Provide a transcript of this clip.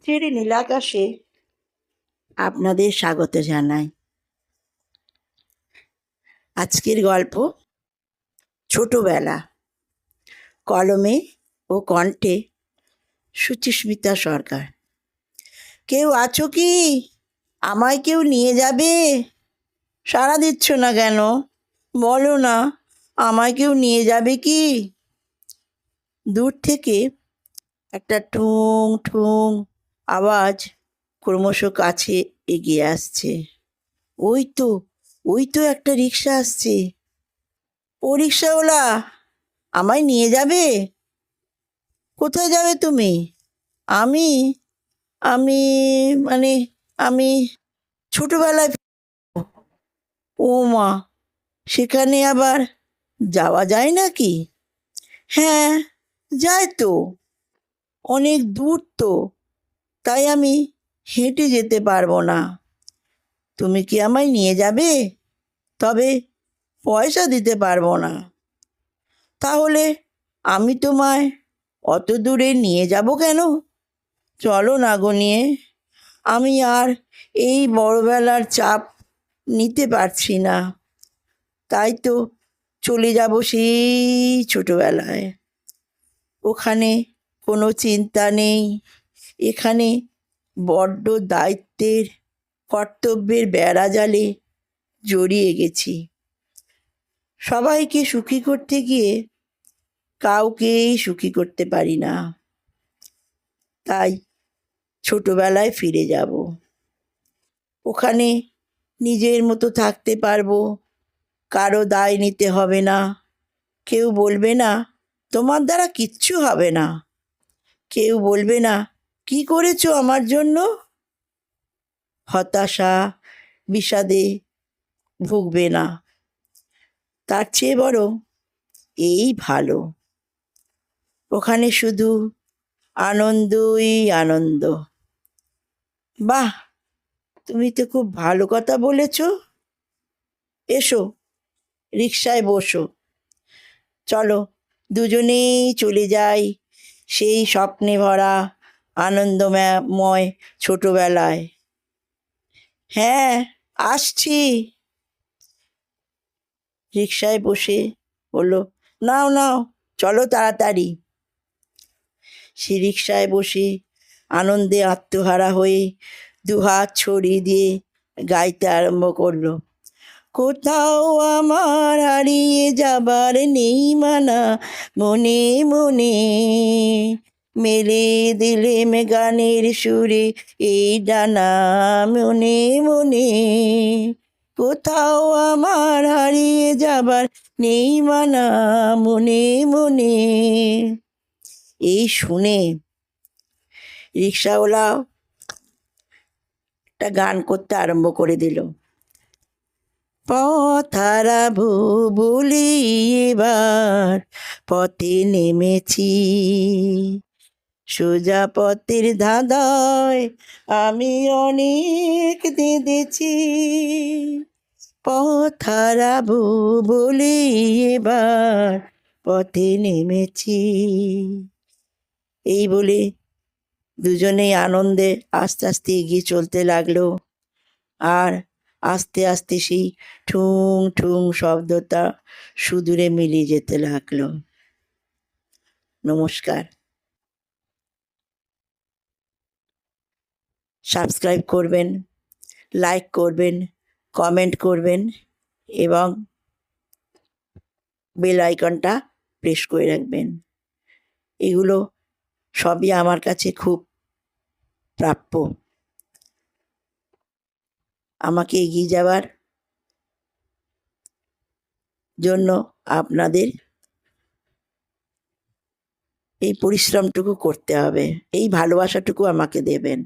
রাত্রির নীলাকাশে আপনাদের স্বাগত জানাই। আজকের গল্প ছোটবেলা। কলমে ও কণ্ঠে সুচিস্মিতা সরকার। কেউ আছো কি? আমায় কেউ নিয়ে যাবে? সাড়া দিচ্ছ না কেন? বলো না, আমায় কেউ নিয়ে যাবে কি? দূর থেকে একটা ঠুং ঠুং আওয়াজ ক্রমশ কাছে এগিয়ে আসছে। ওই তো ওই তো একটা রিক্সা আসছে। ও রিক্সাওয়ালা, আমায় নিয়ে যাবে? কোথায় যাবে তুমি? আমি আমি মানে আমি ছোটবেলায়। ও মা, সেখানে আবার যাওয়া যায় নাকি? হ্যাঁ, যায় তো, অনেক দূর তো, তাই আমি হেঁটে যেতে পারবো না। তুমি কি আমায় নিয়ে যাবে? তবে পয়সা দিতে পারবো না। তাহলে আমি তোমায় অত দূরে নিয়ে যাব কেন? চলো না গো নিয়ে, আমি আর এই বড়বেলার চাপ নিতে পারছি না। তাই তো চলে যাব সেই ছোটবেলায়। ওখানে কোনো চিন্তা নেই, এখানে বড্ড দায়িত্বের কর্তব্যের বেড়াজালে জড়িয়ে গেছি। সবাইকে সুখী করতে গিয়ে কাউকেই সুখী করতে পারি না। তাই ছোটবেলায় ফিরে যাব। ওখানে নিজের মতো থাকতে পারবো, কারো দায় নিতে হবে না। কেউ বলবে না তোমার দ্বারা কিচ্ছু হবে না। কেউ বলবে না কি করেছো আমার জন্য। হতাশা বিষাদে ভুগবে না। তার চেয়ে বরং এই ভালো। ওখানে শুধু আনন্দই আনন্দ। বাহ, তুমি তো খুব ভালো কথা বলেছ। এসো, রিকশায় বসো। চলো দুজনেই চলে যাই সেই স্বপ্নে ভরা আনন্দময় ছোটবেলায়। হ্যাঁ, আসছি। রিকশায় বসে বলল, নাও নাও, চলো তাড়াতাড়ি। সে রিকশায় বসে আনন্দে আত্মহারা হয়ে দুহাত ছড়িয়ে দিয়ে গাইতে আরম্ভ করলো। কোথাও আমার হারিয়ে যাবার নেই মানা, মনে মনে মেলে দিলেম গানের সুরে এই ডানা, মনে মনে। কোথাও আমার হারিয়ে যাবার নেই মানা, মনে মনে। এই শুনে রিক্সাওয়ালা একটা গান করতে আরম্ভ করে দিল। পথ হারাবো বলি এবার পথে নেমেছি, সোজা পথের ধাঁধায় আমি অনেক কেঁদেছি। পথ হারাবো বলি এবার পথে নেমেছি। এই বলে দুজনেই আনন্দে আস্তে আস্তে এগিয়ে চলতে লাগলো। আর আস্তে আস্তে সেই ঠুং ঠুং শব্দটা সুদূরে মিলিয়ে যেতে লাগলো। নমস্কার। সাবস্ক্রাইব করবেন, লাইক করবেন, কমেন্ট করবেন এবং বেল আইকনটা প্রেস করে রাখবেন। এগুলো সবই আমার কাছে খুব প্রাপ্য। আমাকে এগিয়ে যাওয়ার জন্য আপনাদের এই পরিশ্রমটুকু করতে হবে, এই ভালোবাসাটুকু আমাকে দেবেন।